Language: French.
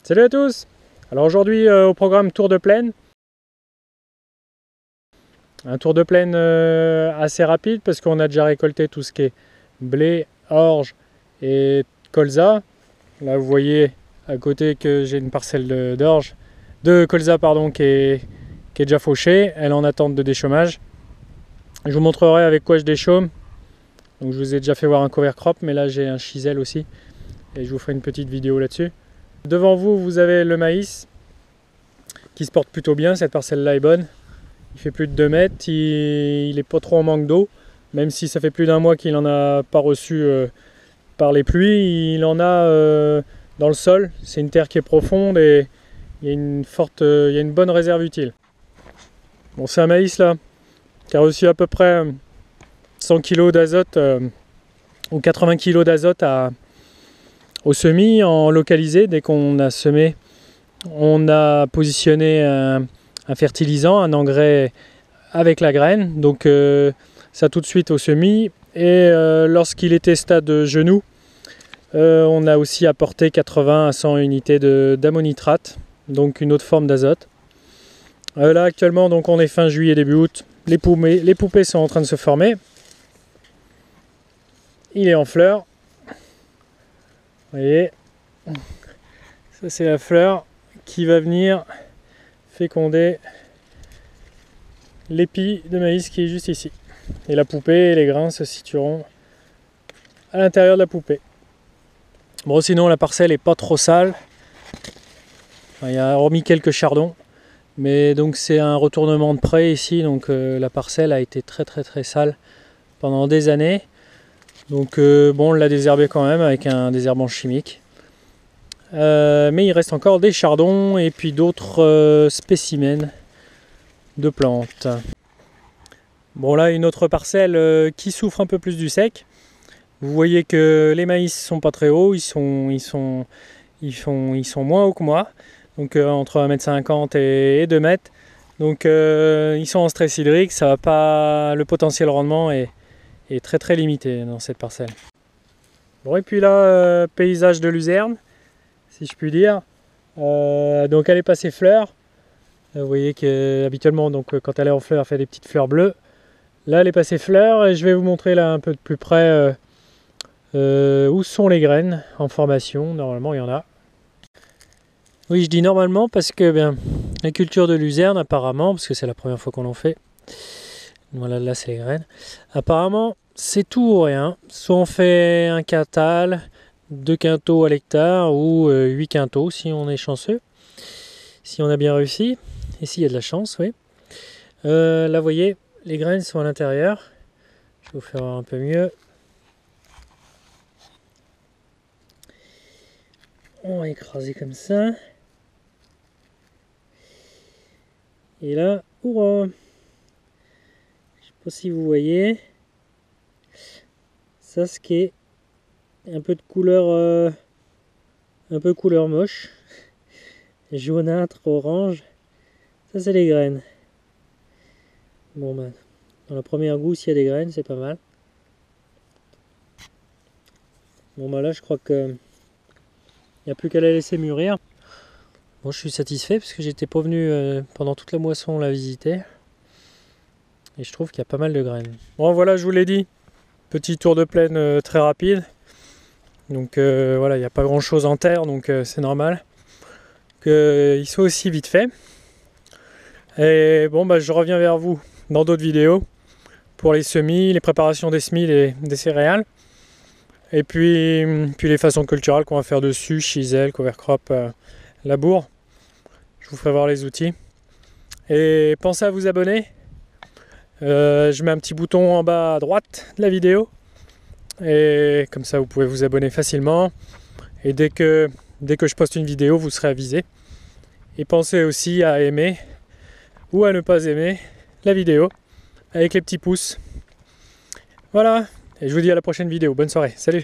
Salut à tous. Alors aujourd'hui au programme tour de plaine. Un tour de plaine assez rapide parce qu'on a déjà récolté tout ce qui est blé, orge et colza. Là vous voyez à côté que j'ai une parcelle de colza pardon, qui est déjà fauchée. Elle est en attente de déchômage. Je vous montrerai avec quoi je déchaume. Donc je vous ai déjà fait voir un cover crop, mais là j'ai un chisel aussi. Et je vous ferai une petite vidéo là-dessus. Devant vous, vous avez le maïs qui se porte plutôt bien. Cette parcelle-là est bonne. Il fait plus de 2 mètres. Il est pas trop en manque d'eau. Même si ça fait plus d'1 mois qu'il n'en a pas reçu par les pluies. Il en a dans le sol. C'est une terre qui est profonde et il y a une bonne réserve utile. Bon, c'est un maïs là qui a reçu à peu près 100 kg d'azote ou 80 kg d'azote au semis en localisé. Dès qu'on a semé, on a positionné un fertilisant, un engrais avec la graine, donc ça tout de suite au semis. Et lorsqu'il était stade genou, on a aussi apporté 80 à 100 unités d'ammonitrate, donc une autre forme d'azote. Là actuellement, donc on est fin juillet, début août, les poupées sont en train de se former. Il est en fleurs. Vous voyez, ça c'est la fleur qui va venir féconder l'épi de maïs qui est juste ici. Et la poupée et les grains se situeront à l'intérieur de la poupée. Bon, sinon la parcelle est pas trop sale. Enfin, il y a remis quelques chardons, mais donc c'est un retournement de près ici, donc la parcelle a été très sale pendant des années. Donc bon, on l'a désherbé quand même avec un désherbant chimique. Mais il reste encore des chardons et puis d'autres spécimens de plantes. Bon, là une autre parcelle qui souffre un peu plus du sec. Vous voyez que les maïs sont pas très hauts, ils sont moins hauts que moi. Donc entre 1,50 m et 2 mètres. Donc ils sont en stress hydrique, ça va pas, le potentiel rendement est très limité dans cette parcelle. Bon, et puis là, paysage de luzerne, si je puis dire. Donc elle est passée fleur. Vous voyez qu'habituellement, donc quand elle est en fleur, elle fait des petites fleurs bleues. Là, elle est passée fleur et je vais vous montrer là un peu de plus près où sont les graines en formation. Normalement, il y en a. Oui, je dis normalement parce que bien, la culture de luzerne, apparemment, parce que c'est la première fois qu'on en fait. Voilà, là c'est les graines. Apparemment, c'est tout ou rien. Soit on fait un quintal, 2 quintaux à l'hectare ou 8 quintaux si on est chanceux. Si on a bien réussi. Et s'il y a de la chance, oui. Là, vous voyez, les graines sont à l'intérieur. Je vais vous faire voir un peu mieux. On va écraser comme ça. Et là, hurrah! Je sais pas si vous voyez. Ça, ce qui est un peu de couleur, un peu couleur moche, jaunâtre, orange. Ça, c'est les graines. Bon, ben, dans la première gousse, il y a des graines, c'est pas mal. Bon, ben là, je crois que il n'y a plus qu'à la laisser mûrir. Bon, je suis satisfait parce que j'étais pas venu pendant toute la moisson la visiter. Et je trouve qu'il y a pas mal de graines. Bon, voilà, je vous l'ai dit. Petit tour de plaine très rapide. Donc voilà, il n'y a pas grand chose en terre, donc c'est normal qu'il soit aussi vite fait. Et bon, bah, je reviens vers vous dans d'autres vidéos pour les semis, les préparations des semis, des céréales. Et puis les façons culturales qu'on va faire dessus, chisel, cover crop, labour. Je vous ferai voir les outils. Et pensez à vous abonner. Je mets un petit bouton en bas à droite de la vidéo. Et comme ça vous pouvez vous abonner facilement. Et dès que je poste une vidéo, vous serez avisé. Et pensez aussi à aimer ou à ne pas aimer la vidéo avec les petits pouces. Voilà, et je vous dis à la prochaine vidéo. Bonne soirée, salut!